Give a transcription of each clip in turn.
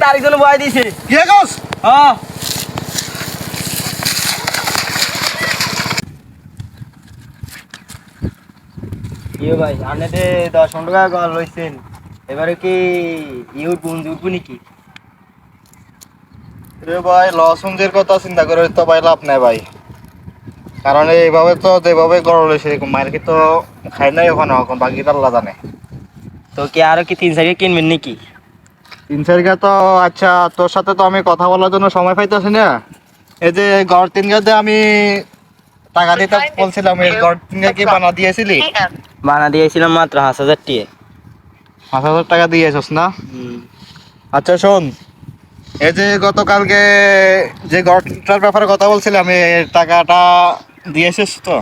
তারিখ জন্য বয় দিছে কি কস? হ্যাঁ ইয়ে ভাই আপনি 10 টাকা লইছেন এবারে কি উঠবো নাকি? রে ভাই লসুনদের কথা চিন্তা করে তো ভাই লাভ নাই ভাই, কারণ এইভাবে তো যেভাবে গড় লইছে মার্কেট তো খাই নাই ওখানে, এখন বাকি আল্লাহ জানে। তো কি আরো কি 3-4 কিনবেন নাকি? 3-4 তো আচ্ছা, তোর সাথে তো আমি কথা বলার জন্য সময় পাইতেছি না। এই যে গড় 3 আমি টাকা দিতে বলছিলাম, এই গড় 3 কি বানা দিয়েছিলি? বানা দিয়েছিলাম মাত্র 5,000 টাকা। 5,000 টাকা দিয়েছিস না? আচ্ছা শোন, এই যে গতকালকে যে গড়টার ব্যাপারে কথা বলছিলাম, এই টাকাটা দিয়েছিস তো?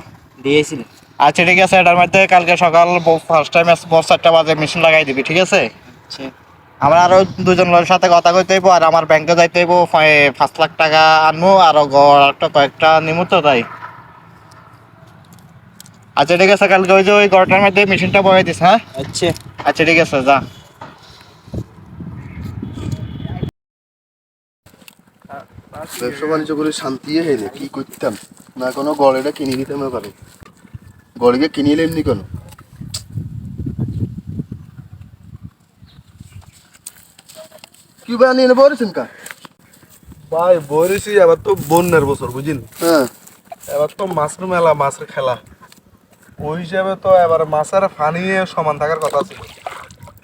দিয়েছিল। আচ্ছা ঠিক আছে, এটার মধ্যে কালকে সকাল ফার্স্ট টাইম 4টা বাজে মেশিন লাগাই দিবি, ঠিক আছে? আচ্ছা আমরা আরো 2জন লোকের সাথে কথা কইতে হইব, আর আমার ব্যাংকে যাইতে হইব, 5 লাখ টাকা আনবো, আর কয়েকটা নিমু তো তাই। আচ্ছা ঠিক আছে, কালকে ওই যে ওই গড়টার মধ্যে মেশিনটা বসাই দিস, হ্যাঁ? আচ্ছা আচ্ছা ঠিক আছে, যা। ব্যবসা বাণিজ্য করে শান্তি হেলে কি করতাম না, কোনো গড়েটা কিনে নিতাম পারে, গড়িকে কিনিলে এমনি কেন? কি বানিয়ে নিয়ে পড়েছেন কা? ভাই বলেছি এবার তো বন্যার বছর বুঝিন, হ্যাঁ এবার তো মাছের মেলা, মাছের খেলা, ওই হিসাবে তো এবার মাছের ফানি সমান থাকার কথা ছিল।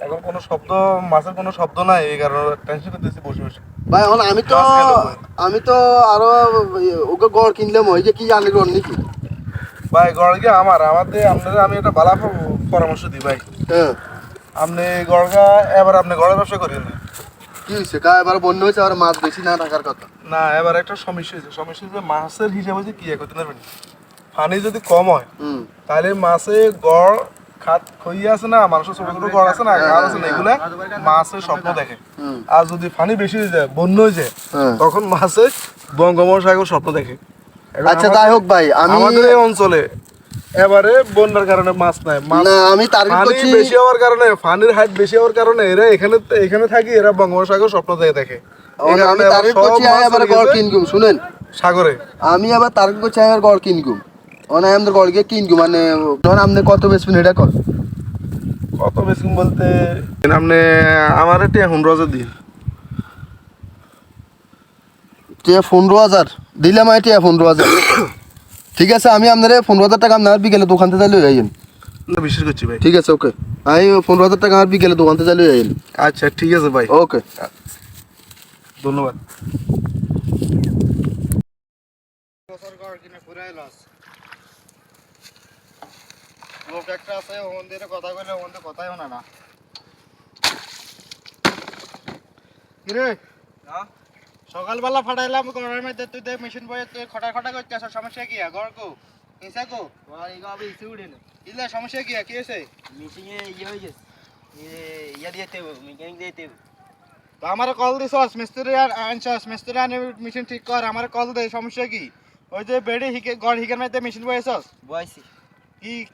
এখন কোনো শব্দ, মাছের কোনো শব্দ নাই, এই কারণে টেনশন করতেছি বসে বসে। ভাই এখন মাছ গেল কই? আমি তো আরো ওকে গড় কিনলাম, ওই যে কি জানি গড় নাকি? ভাই গড়গা আমাদের আপনারা আমি একটা ভালো পরামর্শ দিই ভাই। হ্যাঁ আপনি গড়গা এবার আপনি গড়ের ব্যবসা করেন না। কি হয়েছে কা? এবার বন্যা হয়েছে, আর মাছ বেশি না থাকার কথা। না এবার একটা সমস্যা হয়েছে মাছের হিসাবে যে কি করতে পারবেন, পানি যদি কম হয় তাহলে মাছে গড় খাত খইয়ে আছে না, মানুষের ছোট ছোট গড় আছে না, গাছ আছে না, এগুলা মাছের স্বপ্ন দেখে। আর যদি পানি বেশি হয়ে যায়, বন্যা হয়ে যায়, তখন মাছে বঙ্গোপসাগর স্বপ্ন দেখে। এখন আচ্ছা যাই হোক ভাই, আমাদের এই অঞ্চলে এবারে বন্যার কারণে মাছ নাই, না আমি টার্গেট পানি করছি বেশি হওয়ার কারণে, পানির হাইট বেশি হওয়ার কারণে এরা এখানে থাকি, এরা বঙ্গোপসাগর স্বপ্ন দেখে। আমি টার্গেট করছি এবার গড় কিনগুম, শুনেন সাগরে আমি আবার টার্গেট করছি এবার গড় কিনগুম, মানে আমাদের গড়কে কিনগুম, মানে ধর আপনি কত বেচবেন এটা কর। কত বেশি বলতে আপনি আমার এটা 15,000 দিন। 15,000 দিলাম, 15,000 ঠিক আছে, আমি আপনার 15,000 টাকা আপনার বিকেলে দোকান থেকে লই আইন। না বিশ্বাস করছি ভাই। ঠিক আছে ওকে, আমি 15,000 টাকা আমার বিকেলে দোকান থেকে লই আইন। আচ্ছা ঠিক আছে ভাই, ওকে ধন্যবাদ। লোক একটা আছে, ওদের কথা কইলে ওদের কথাই শোনা না। কিরে সকালবেলা ফাটাইলাম গড়ের মধ্যে, তুই দেখ মেশিন বয়ে তুই খটা খটা করতে আস, সমস্যা কি গড় কো এসে কো ইলে সমস্যা কি আছে? মিটিংয়ে ইয়ে হয়ে গেছে, ইয়া দিতে হবে, মেকানিক দিতে হবে। তো আমার কল দিছস, মিস্ত্রি আনছস, মিস্ত্রি আনে মেশিন ঠিক কর, আমার কল দে, সমস্যা কি? ওই যে বেড়ে গড় হিকের মধ্যে মেশিন বয়েছস, বয়সি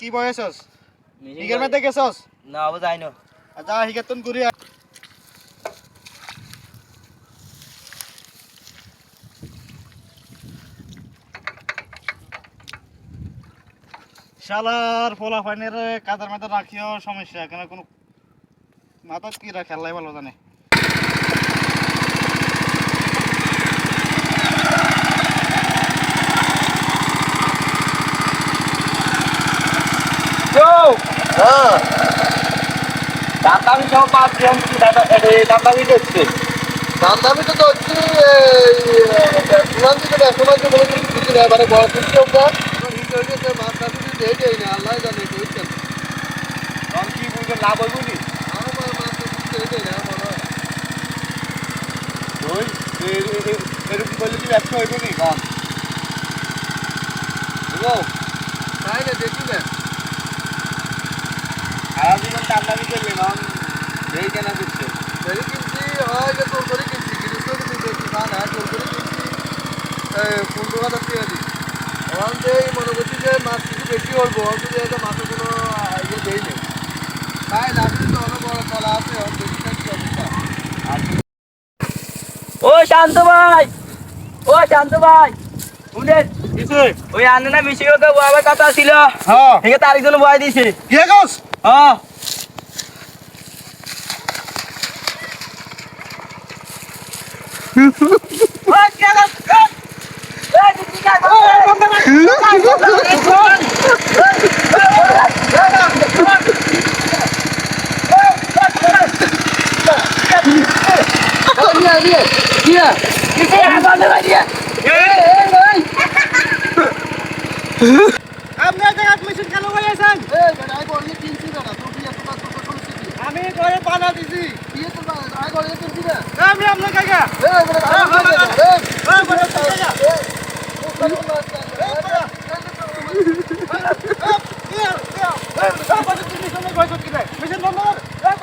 কি বয়েছস? হিকের মধ্যে গেছস? না আবার যাই না। যা হিকের তুন ঘুরি। শালার ফলা ফাইনের কাদার মধ্যে রাখিও সমস্যা, এখানে কোনো মাথা কি রাখে আল্লাহ ভালো জানে। দাম সব 5 গ্রাম কি দাম করছে। দাম দামি তো হচ্ছে সুনাম দিকে সোনার যে বলে কিছু না, এবারে বড় কিনছি আমরা মাছ দামি দিয়ে দেই না, আল্লাহ জানে বুঝছেন। দাম কি বুঝে লাভ হইব নি? আমার মাছ দিয়ে দেই না মনে হয়। ওই এরকম করলে কি ব্যবসা হইব নি? কম বুঝো তাই না, দেখি না আর জীবন দাম করলে কারণ এই কেনা দিচ্ছে বেরি কিনছি, হয় যে তোর করে কিনছি, কিন্তু তোর কিন্তু না না তোর করে কিনছি 15,000 টাকা দিই। এখন যে মনে করছি যে মাছ কিছু বেশি হইব, অথচ এটা মাছের কোনো ইয়ে দেই নেই, তাই না? তো অনেক বড় কলা আছে, দেখি কি অবস্থা। ও শান্ত ভাই, ও শান্ত ভাই, শুনেন ওই আনে না মিশিয়ে আবার কথা ছিল, হ্যাঁ ঠিক আছে আরেকজন বয় দিছে। কে গোস হ্যাঁ আপনার জায়গা মেশিন কেন বলেছেন এই বেটা আই গড়ে কিনছি বেটা তুই কি এত কাজ করতে সমস্যা কি আমি ঘরে বানা দিছি কি তো আই গড়ে কিনছি না আমি আপনার কাকা এই বেটা আই গড়ে এই বড় কাকা মেশিন বন্ধ এই